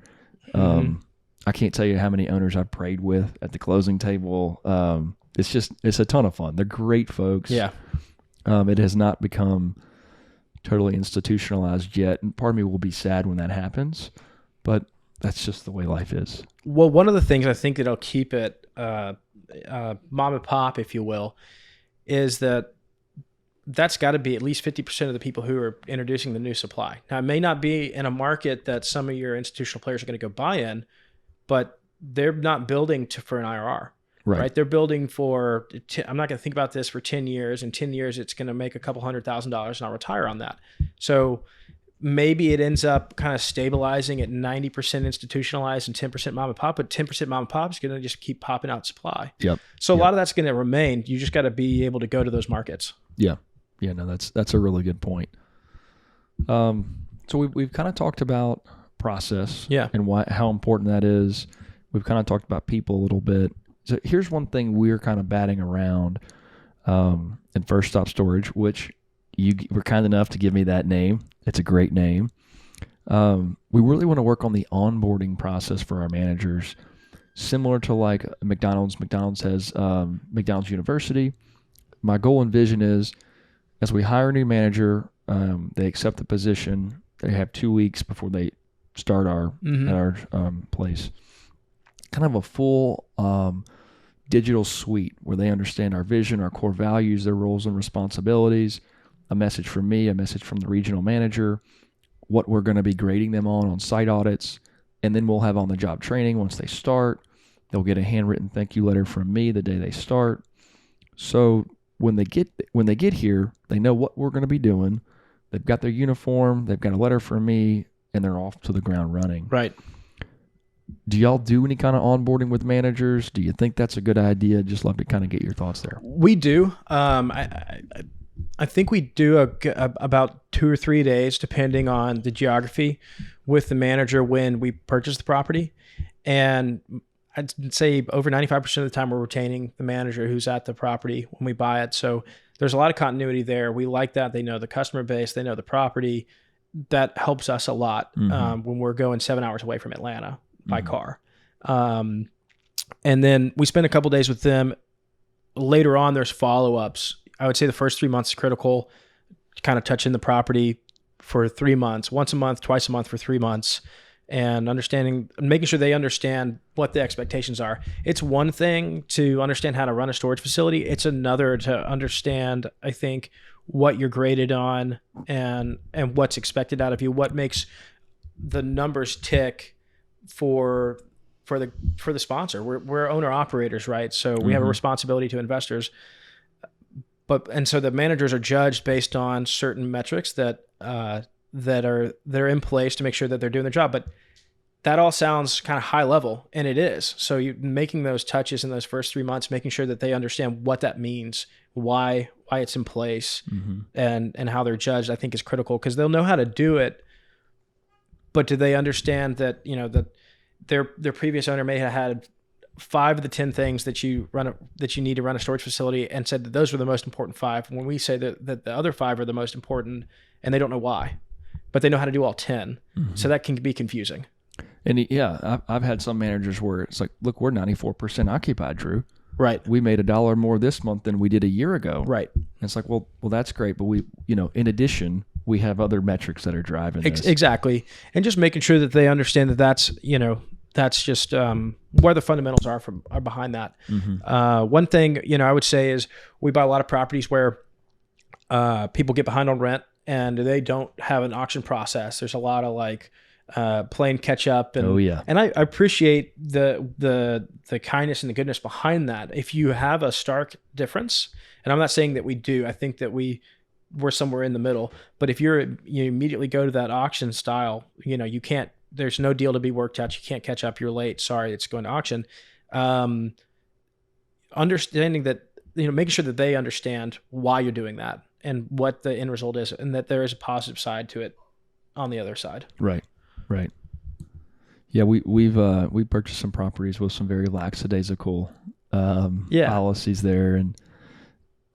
Speaker 1: I can't tell you how many owners I've prayed with at the closing table. It's a ton of fun. They're great folks.
Speaker 2: Yeah.
Speaker 1: It has not become totally institutionalized yet. And part of me will be sad when that happens, but that's just the way life is.
Speaker 2: Well, one of the things I think that'll keep it mom and pop, if you will, is that's got to be at least 50% of the people who are introducing the new supply. Now, it may not be in a market that some of your institutional players are going to go buy in, but they're not building for an IRR, right? They're building for, I'm not going to think about this for 10 years. In 10 years, it's going to make a couple $100,000 and I'll retire on that. So maybe it ends up kind of stabilizing at 90% institutionalized and 10% mom and pop, but 10% mom and pop is going to just keep popping out supply.
Speaker 1: Yep.
Speaker 2: So a lot of that's going to remain. You just got to be able to go to those markets.
Speaker 1: Yeah. Yeah, no, that's a really good point. So we've kind of talked about process, and how important that is. We've kind of talked about people a little bit. So here's one thing we're kind of batting around in First Stop Storage, which you were kind enough to give me that name. It's a great name. We really want to work on the onboarding process for our managers, similar to like McDonald's. McDonald's has McDonald's University. My goal and vision is, as we hire a new manager, they accept the position. They have 2 weeks before they start at our place. Kind of a full digital suite where they understand our vision, our core values, their roles and responsibilities, a message from me, a message from the regional manager, what we're going to be grading them on site audits, and then we'll have on-the-job training once they start. They'll get a handwritten thank you letter from me the day they start. So when they get here, they know what we're going to be doing. They've got their uniform, they've got a letter from me, and they're off to the ground running.
Speaker 2: Right.
Speaker 1: Do y'all do any kind of onboarding with managers? Do you think that's a good idea? Just love to kind of get your thoughts there.
Speaker 2: We do. I think we do about 2 or 3 days, depending on the geography, with the manager when we purchase the property. And I'd say over 95% of the time we're retaining the manager who's at the property when we buy it. So there's a lot of continuity there. We like that. They know the customer base. They know the property. That helps us a lot when we're going 7 hours away from Atlanta by car. And then we spend a couple days with them. Later on, there's follow-ups. I would say the first 3 months is critical, kind of touching the property for 3 months, once a month, twice a month for 3 months, and making sure they understand what the expectations are. It's one thing to understand how to run a storage facility. It's another to understand, I think, what you're graded on and what's expected out of you, what makes the numbers tick for the sponsor. We're owner operators, right? So we have a responsibility to investors. And so the managers are judged based on certain metrics that are in place to make sure that they're doing their job. But that all sounds kind of high level, and it is. So you making those touches in those first 3 months, making sure that they understand what that means, why it's in place, and how they're judged, I think is critical, because they'll know how to do it. But do they understand that, that their previous owner may have had 5 of the 10 things that you need to run a storage facility, and said that those were the most important 5. When we say that the other 5 are the most important, and they don't know why, but they know how to do all 10. So that can be confusing.
Speaker 1: And I've had some managers where it's like, look, we're 94% occupied, Drew.
Speaker 2: Right.
Speaker 1: We made $1 more this month than we did a year ago.
Speaker 2: Right.
Speaker 1: And it's like, well, that's great, but we, in addition, we have other metrics that are driving this.
Speaker 2: Exactly. And just making sure that they understand that that's just where the fundamentals are behind that. One thing, I would say is we buy a lot of properties where people get behind on rent and they don't have an auction process. There's a lot of playing catch up, and and I appreciate the kindness and the goodness behind that. If you have a stark difference, and I'm not saying that we do, I think that we're somewhere in the middle. But if you immediately go to that auction style, you can't. There's no deal to be worked out. You can't catch up. You're late. Sorry, it's going to auction. Understanding that, making sure that they understand why you're doing that and what the end result is, and that there is a positive side to it on the other side.
Speaker 1: Right. Yeah, we've purchased some properties with some very lackadaisical policies there, and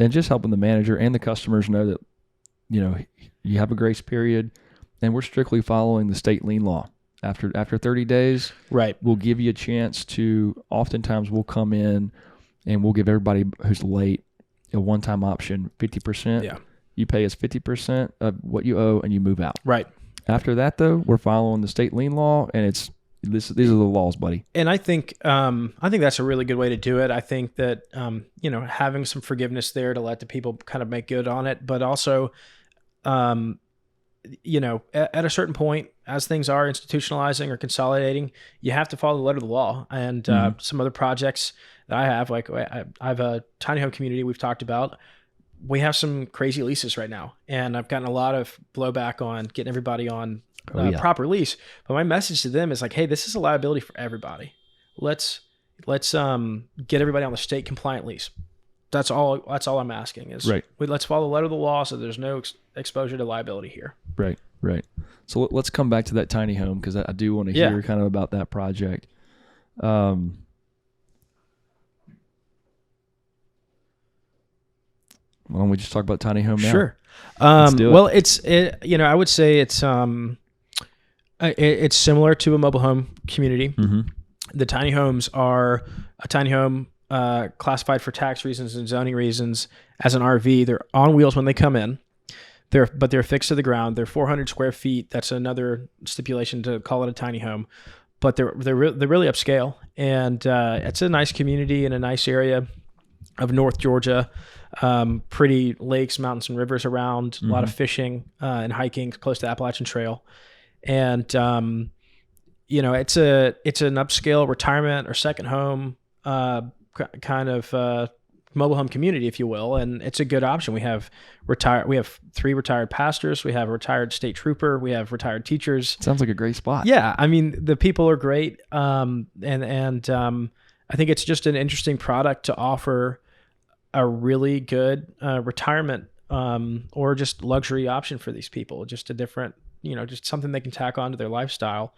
Speaker 1: just helping the manager and the customers know that you have a grace period, and we're strictly following the state lien law. After 30 days,
Speaker 2: right,
Speaker 1: we'll give you a chance to. Oftentimes, we'll come in and we'll give everybody who's late a one-time option, 50%.
Speaker 2: Yeah,
Speaker 1: you pay us 50% of what you owe, and you move out.
Speaker 2: Right.
Speaker 1: After that, though, we're following the state lien law, and these are the laws, buddy.
Speaker 2: And I think that's a really good way to do it. I think that having some forgiveness there to let the people kind of make good on it, but also, at a certain point, as things are institutionalizing or consolidating, you have to follow the letter of the law. And some other projects that I have, like I have a tiny home community we've talked about. We have some crazy leases right now, and I've gotten a lot of blowback on getting everybody on proper lease. But my message to them is like, hey, this is a liability for everybody. Let's get everybody on the state compliant lease. That's all I'm asking is let's follow the letter of the law so there's no exposure to liability here.
Speaker 1: Right. So let's come back to that tiny home, because I do want to hear kind of about that project. Why don't we just talk about tiny home now?
Speaker 2: Sure. Well, I would say it's similar to a mobile home community. The tiny homes are a tiny home classified for tax reasons and zoning reasons as an RV. They're on wheels when they come in. But they're fixed to the ground. They're 400 square feet. That's another stipulation to call it a tiny home. But they're really upscale, and it's a nice community in a nice area of North Georgia. Pretty lakes, mountains, and rivers around. A lot of fishing and hiking close to the Appalachian Trail, and it's an upscale retirement or second home kind of mobile home community, if you will, and it's a good option. We have 3 retired pastors, we have a retired state trooper, we have retired teachers.
Speaker 1: Sounds like a great spot.
Speaker 2: Yeah, I mean the people are great, and I think it's just an interesting product to offer a really good retirement or just luxury option for these people. Just a different, just something they can tack onto their lifestyle.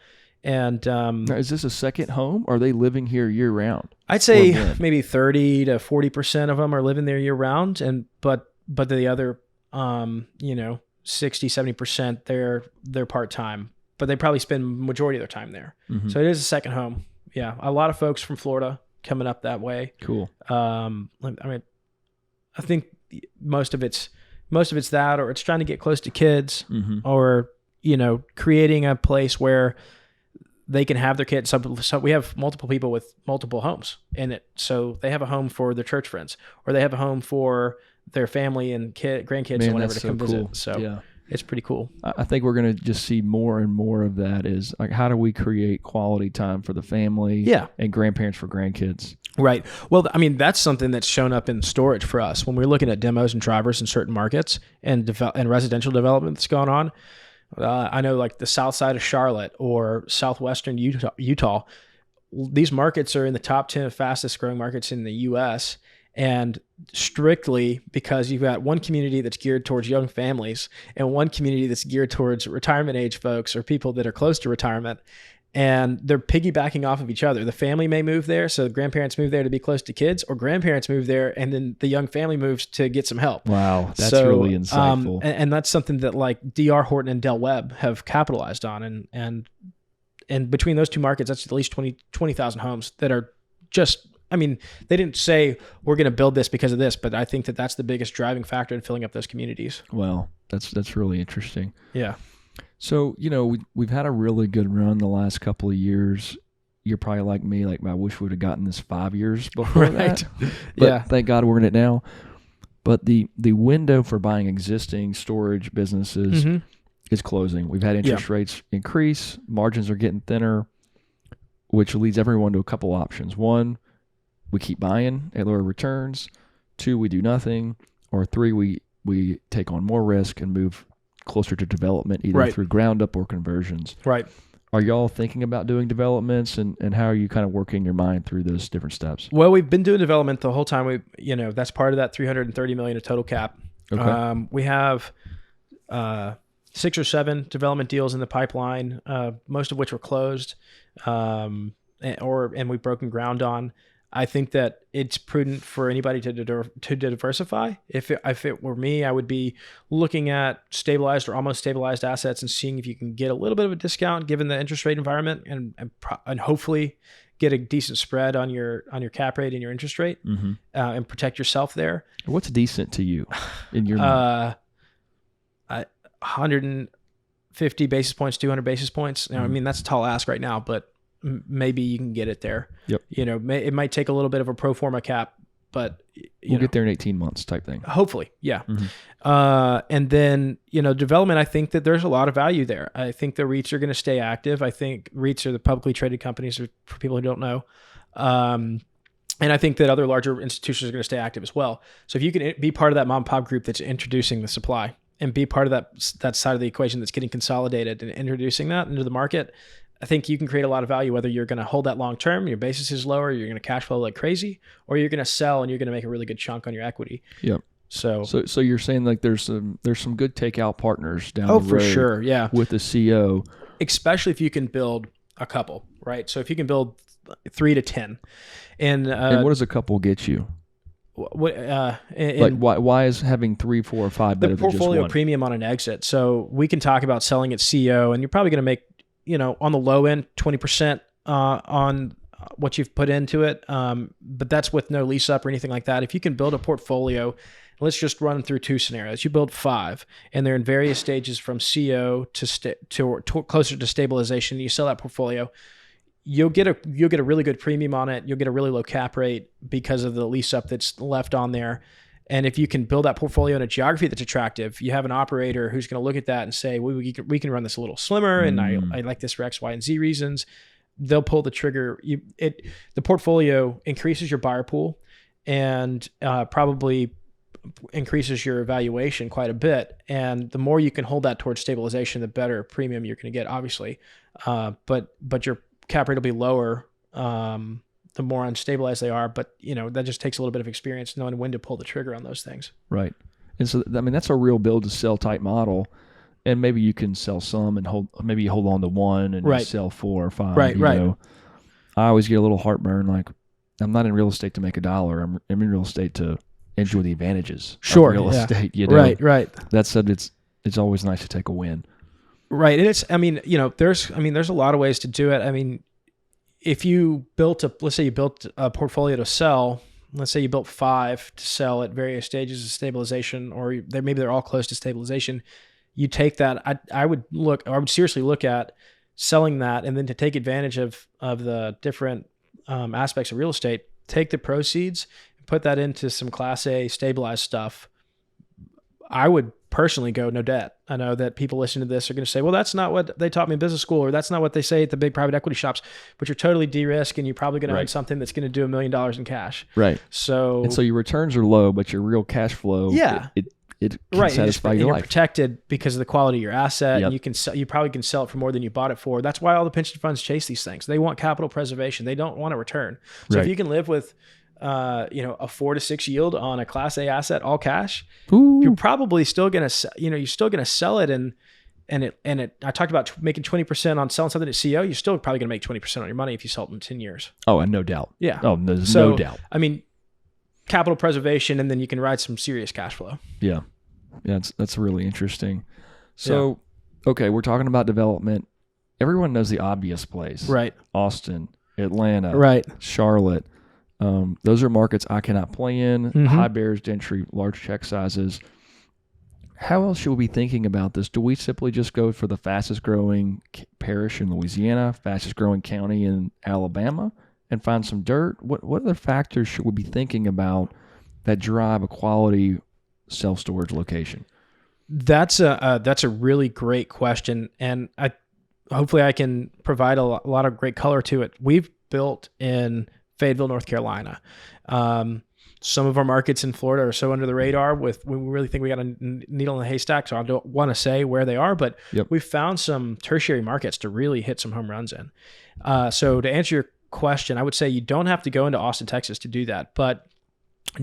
Speaker 2: And
Speaker 1: now, is this a second home, or are they living here year round?
Speaker 2: I'd say maybe 30 to 40% of them are living there year round, but the other 60, 70% they're part-time, but they probably spend majority of their time there. So it is a second home. Yeah, a lot of folks from Florida coming up that way.
Speaker 1: Cool.
Speaker 2: I mean, I think most of it's that, or it's trying to get close to kids, or creating a place where they can have their kids. So we have multiple people with multiple homes in it. So they have a home for their church friends, or they have a home for their family and grandkids, or whatever, to come visit. So It's pretty cool.
Speaker 1: I think we're going to just see more and more of that is like, how do we create quality time for the family
Speaker 2: Yeah.
Speaker 1: and grandparents for grandkids?
Speaker 2: Right. Well, I mean, that's something that's shown up in storage for us when we're looking at demos and drivers in certain markets and residential development that's going on. I know like the south side of Charlotte or southwestern Utah, these markets are in the top 10 fastest growing markets in the U.S. And strictly because you've got one community that's geared towards young families and one community that's geared towards retirement age folks or people that are close to retirement. And they're piggybacking off of each other. The family may move there, so grandparents move there to be close to kids, or grandparents move there, and then the young family moves to get some help.
Speaker 1: Wow, that's really insightful.
Speaker 2: And that's something that like D.R. Horton and Del Webb have capitalized on. And between those two markets, that's at least 20,000 homes that are just, I mean, they didn't say we're going to build this because of this, but I think that that's the biggest driving factor in filling up those communities.
Speaker 1: Well, that's really interesting.
Speaker 2: Yeah.
Speaker 1: So, we've had a really good run the last couple of years. You're probably like me, like I wish we would have gotten this 5 years before that. But
Speaker 2: Yeah.
Speaker 1: thank God we're in it now. But the window for buying existing storage businesses is closing. We've had interest rates increase, margins are getting thinner, which leads everyone to a couple options. One, we keep buying at lower returns. Two, we do nothing. Or three, we take on more risk and move closer to development, either through ground up or conversions.
Speaker 2: Right.
Speaker 1: Are y'all thinking about doing developments, and how are you kind of working your mind through those different steps?
Speaker 2: Well, we've been doing development the whole time. That's part of that $330 million of total cap.
Speaker 1: Okay.
Speaker 2: We have 6 or 7 development deals in the pipeline, most of which were closed, and we've broken ground on. I think that it's prudent for anybody to diversify. If it were me, I would be looking at stabilized or almost stabilized assets and seeing if you can get a little bit of a discount given the interest rate environment, and hopefully get a decent spread on your cap rate and your interest rate, and protect yourself there.
Speaker 1: What's decent to you in your mind?
Speaker 2: 150 basis points, 200 basis points. I mean, that's a tall ask right now, but maybe you can get it there.
Speaker 1: Yep.
Speaker 2: It might take a little bit of a pro forma cap, but
Speaker 1: we'll get there in 18 months type thing.
Speaker 2: Hopefully. Yeah. And then, development, I think that there's a lot of value there. I think the REITs are going to stay active. I think REITs are the publicly traded companies for people who don't know. And I think that other larger institutions are going to stay active as well. So if you can be part of that mom and pop group that's introducing the supply and be part of that side of the equation that's getting consolidated and introducing that into the market, I think you can create a lot of value, whether you're going to hold that long term, your basis is lower, you're going to cash flow like crazy, or you're going to sell and you're going to make a really good chunk on your equity.
Speaker 1: Yep.
Speaker 2: So
Speaker 1: you're saying like there's some good takeout partners down the road.
Speaker 2: For sure, yeah.
Speaker 1: With the CO,
Speaker 2: especially if you can build a couple, right? So if you can build 3 to 10, and
Speaker 1: what does a couple get you? Why is having 3, 4, or 5 better than just one? The
Speaker 2: portfolio premium on an exit. So we can talk about selling at CO, and you're probably going to make, on the low end, 20% on what you've put into it. But that's with no lease up or anything like that. If you can build a portfolio, let's just run through 2 scenarios. You build 5, and they're in various stages from CO to closer to stabilization. You sell that portfolio, you'll get a really good premium on it. You'll get a really low cap rate because of the lease up that's left on there. And if you can build that portfolio in a geography that's attractive, you have an operator who's going to look at that and say, we can run this a little slimmer, and I like this for X, Y, and Z reasons. They'll pull the trigger. The portfolio increases your buyer pool and probably increases your valuation quite a bit. And the more you can hold that towards stabilization, the better premium you're going to get, obviously. But your cap rate will be lower the more unstabilized they are, but that just takes a little bit of experience knowing when to pull the trigger on those things.
Speaker 1: Right. And so, that's a real build to sell type model. And maybe you can sell some and hold on to one and sell 4 or 5.
Speaker 2: Right.
Speaker 1: I always get a little heartburn. Like, I'm not in real estate to make $1. I'm in real estate to enjoy the advantages of real estate.
Speaker 2: Right.
Speaker 1: That said, it's always nice to take a win.
Speaker 2: Right. And there's a lot of ways to do it. If you let's say you built a portfolio to sell, let's say you built 5 to sell at various stages of stabilization, or maybe they're all close to stabilization. You take that. I would seriously look at selling that, and then to take advantage of the different aspects of real estate, take the proceeds and put that into some Class A stabilized stuff. I would personally go no debt. I know that people listening to this are going to say, well, that's not what they taught me in business school, or that's not what they say at the big private equity shops, but you're totally de-risk and you're probably going to own something that's going to do $1 million in cash.
Speaker 1: Right.
Speaker 2: So
Speaker 1: your returns are low, but your real cash flow, it can satisfy your life.
Speaker 2: You're protected because of the quality of your asset. And you probably can sell it for more than you bought it for. That's why all the pension funds chase these things. They want capital preservation. They don't want a return. So if you can live with a 4 to 6 yield on a Class A asset, all cash, you're probably still going to, you're still going to sell it. And I talked about making 20% on selling something at CO. You're still probably going to make 20% on your money if you sell it in 10 years.
Speaker 1: Oh, and no doubt.
Speaker 2: Yeah.
Speaker 1: Oh, there's no doubt.
Speaker 2: I mean, capital preservation, and then you can ride some serious cash flow.
Speaker 1: Yeah. Yeah. That's really interesting. So, okay, we're talking about development. Everyone knows the obvious place.
Speaker 2: Right.
Speaker 1: Austin, Atlanta,
Speaker 2: right.
Speaker 1: Charlotte. Those are markets I cannot play in. High barriers to entry, large check sizes. How else should we be thinking about this? Do we simply just go for the fastest growing parish in Louisiana, fastest growing county in Alabama, and find some dirt? What other factors should we be thinking about that drive a quality self-storage location?
Speaker 2: That's a really great question, and hopefully I can provide a lot of great color to it. We've built in Fayetteville, North Carolina. Some of our markets in Florida are so under the radar we really think we got a needle in the haystack. So I don't want to say where they are, but we've found some tertiary markets to really hit some home runs in. So to answer your question, I would say you don't have to go into Austin, Texas to do that, but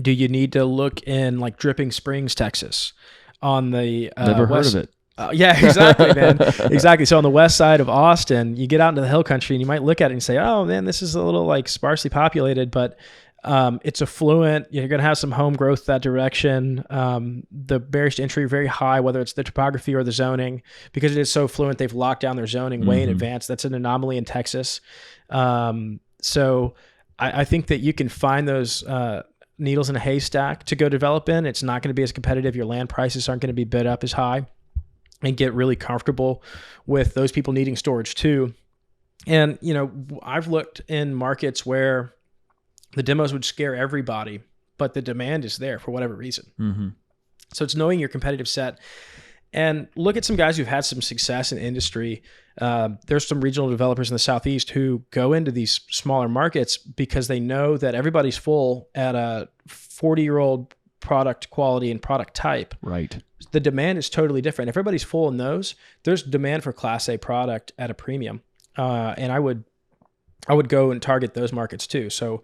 Speaker 2: do you need to look in like Dripping Springs, Texas on the
Speaker 1: Never heard of it.
Speaker 2: Yeah, exactly, man. Exactly. So on the west side of Austin, you get out into the hill country and you might look at it and say, oh man, this is a little like sparsely populated, but it's affluent. You're going to have some home growth that direction. The barriers to entry are very high, whether it's the topography or the zoning. Because it is so affluent, they've locked down their zoning way in advance. That's an anomaly in Texas. So I think that you can find those needles in a haystack to go develop in. It's not going to be as competitive. Your land prices aren't going to be bid up as high, and get really comfortable with those people needing storage too. And, I've looked in markets where the demos would scare everybody, but the demand is there for whatever reason. So it's knowing your competitive set, and look at some guys who've had some success in industry. There's some regional developers in the Southeast who go into these smaller markets because they know that everybody's full at a 40-year-old product quality and product type.
Speaker 1: Right.
Speaker 2: The demand is totally different. If everybody's full in those, there's demand for Class A product at a premium. And I would go and target those markets too. So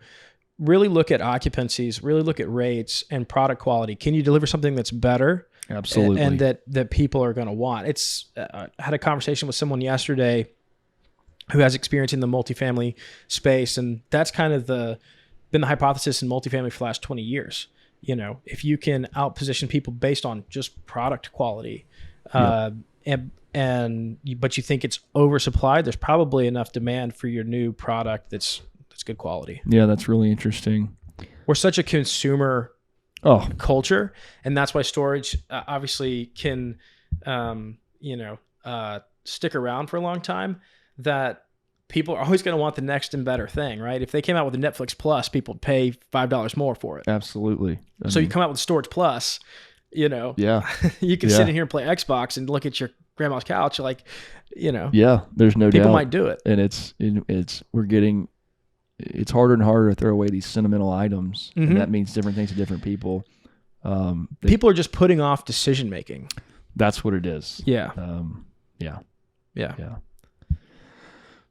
Speaker 2: really look at occupancies, really look at rates and product quality. Can you deliver something that's better?
Speaker 1: Absolutely.
Speaker 2: And that people are going to want? I had a conversation with someone yesterday who has experience in the multifamily space. And that's kind of been the hypothesis in multifamily for the last 20 years. If you can outposition people based on just product quality, but you think it's oversupplied, there's probably enough demand for your new product that's good quality.
Speaker 1: Yeah, that's really interesting.
Speaker 2: We're such a consumer culture, and that's why storage obviously can stick around for a long time. That people are always going to want the next and better thing, right? If they came out with a Netflix Plus, people would pay $5 more for it.
Speaker 1: Absolutely.
Speaker 2: You come out with Storage Plus,
Speaker 1: yeah,
Speaker 2: you can sit in here and play Xbox and look at your grandma's couch, like,
Speaker 1: yeah, there's no doubt
Speaker 2: people might do it.
Speaker 1: And it's harder and harder to throw away these sentimental items. And that means different things to different people.
Speaker 2: People are just putting off decision making.
Speaker 1: That's what it is.
Speaker 2: Yeah.
Speaker 1: Yeah.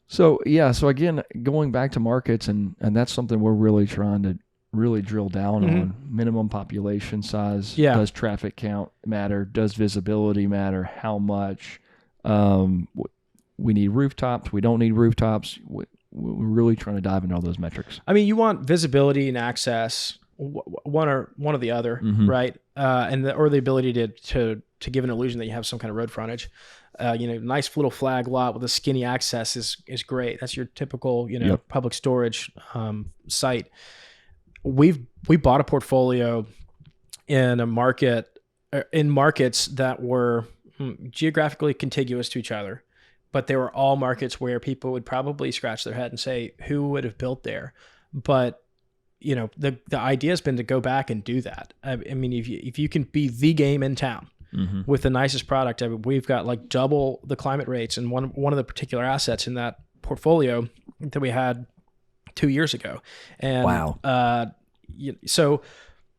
Speaker 1: So again, going back to markets, and that's something we're really trying to really drill down on. Minimum population size.
Speaker 2: Yeah.
Speaker 1: Does traffic count matter? Does visibility matter? How much? We need rooftops. We don't need rooftops. We're really trying to dive into all those metrics.
Speaker 2: I mean, you want visibility and access, one or the other, right? Or the ability to give an illusion that you have some kind of road frontage. Nice little flag lot with a skinny access is great. That's your typical, public storage site. We bought a portfolio in markets that were geographically contiguous to each other, but they were all markets where people would probably scratch their head and say, who would have built there? But the idea has been to go back and do that. I mean, if you can be the game in town, with the nicest product. I mean, we've got like double the climate rates in one of the particular assets in that portfolio that we had 2 years ago. And
Speaker 1: wow.
Speaker 2: So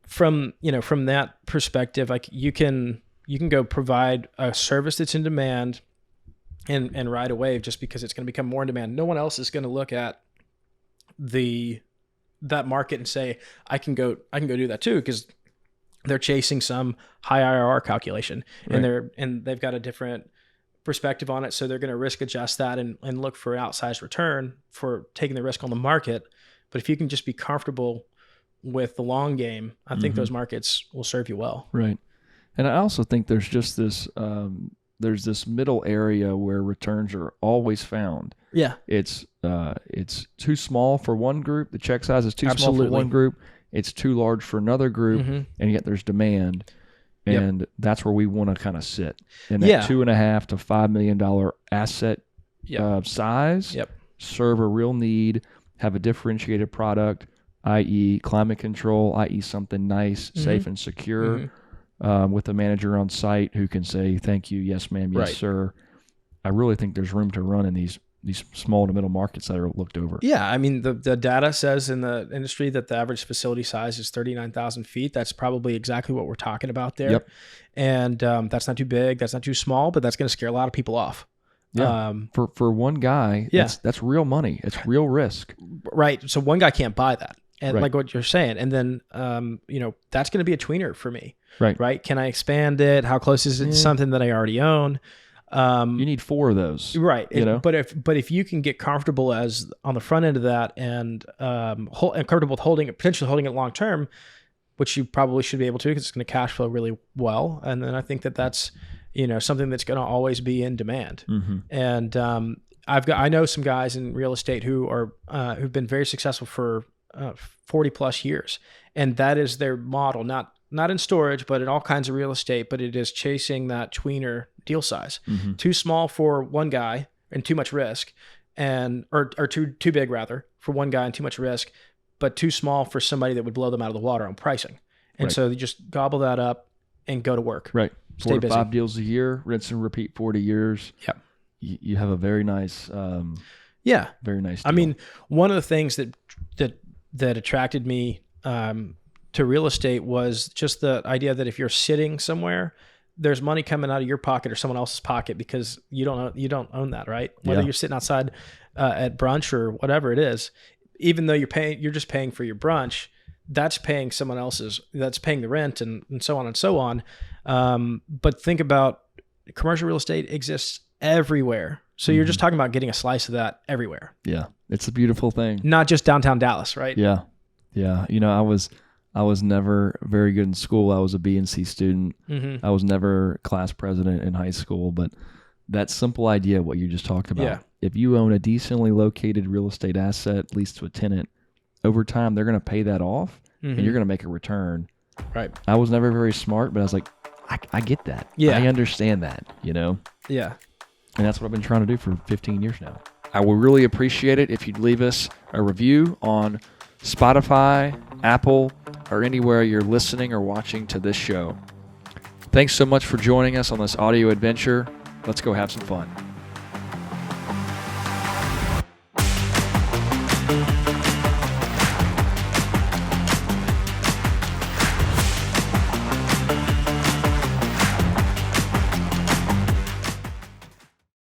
Speaker 2: from that perspective, like you can go provide a service that's in demand and ride a wave just because it's going to become more in demand. No one else is going to look at that market and say, I can go do that too, because they're chasing some high IRR calculation, right. and they've got a different perspective on it. So they're going to risk adjust that and look for outsized return for taking the risk on the market. But if you can just be comfortable with the long game, I think those markets will serve you well.
Speaker 1: Right. And I also think there's just this, there's this middle area where returns are always found.
Speaker 2: Yeah.
Speaker 1: It's too small for one group. The check size is too small for one group. It's too large for another group, and yet there's demand. And that's where we want to kind of sit in that $2.5 to $5 million asset size. Serve a real need, have a differentiated product, i.e., climate control, i.e., something nice, safe, and secure, with a manager on site who can say, "Thank you, yes, ma'am, yes, sir." I really think there's room to run in these small to middle markets that are looked over.
Speaker 2: Yeah, I mean, the data says in the industry that the average facility size is 39,000 feet. That's probably exactly what we're talking about there.
Speaker 1: Yep.
Speaker 2: And that's not too big, that's not too small, but that's going to scare a lot of people off.
Speaker 1: Yeah. For one guy, that's real money. It's real risk.
Speaker 2: Right. So one guy can't buy that. And like what you're saying. And then, that's going to be a tweener for me. Right. Can I expand it? How close is it to something that I already own?
Speaker 1: You need 4 of those,
Speaker 2: right? But if you can get comfortable as on the front end of that and comfortable with potentially holding it long term, which you probably should be able to because it's going to cash flow really well. And then I think that's something that's going to always be in demand. And I know some guys in real estate who've been very successful for 40 plus years, and that is their model. Not in storage, but in all kinds of real estate, but it is chasing that tweener deal size. Too small for one guy and too much risk, or too big rather for one guy and too much risk, but too small for somebody that would blow them out of the water on pricing. And so you just gobble that up and go to work.
Speaker 1: Right.
Speaker 2: Stay
Speaker 1: 4 to
Speaker 2: busy.
Speaker 1: 5 deals a year, rinse and repeat 40 years.
Speaker 2: Yep.
Speaker 1: You have a very nice, very nice deal.
Speaker 2: I mean, one of the things that attracted me to real estate was just the idea that if you're sitting somewhere, there's money coming out of your pocket or someone else's pocket because you don't own that, right? Whether you're sitting outside at brunch or whatever it is, even though you're just paying for your brunch, that's paying someone else's, that's paying the rent and so on and so on. But think about commercial real estate exists everywhere. So you're just talking about getting a slice of that everywhere.
Speaker 1: Yeah. It's a beautiful thing.
Speaker 2: Not just downtown Dallas, right?
Speaker 1: Yeah. Yeah. I was never very good in school. I was a B&C student. I was never class president in high school, but that simple idea, what you just talked about, if you own a decently located real estate asset leased to a tenant, over time, they're going to pay that off and you're going to make a return. Right. I was never very smart, but I was like, I get that. Yeah. I understand that, Yeah. And that's what I've been trying to do for 15 years now. I would really appreciate it if you'd leave us a review on Spotify, Apple, or anywhere you're listening or watching to this show. Thanks so much for joining us on this audio adventure. Let's go have some fun.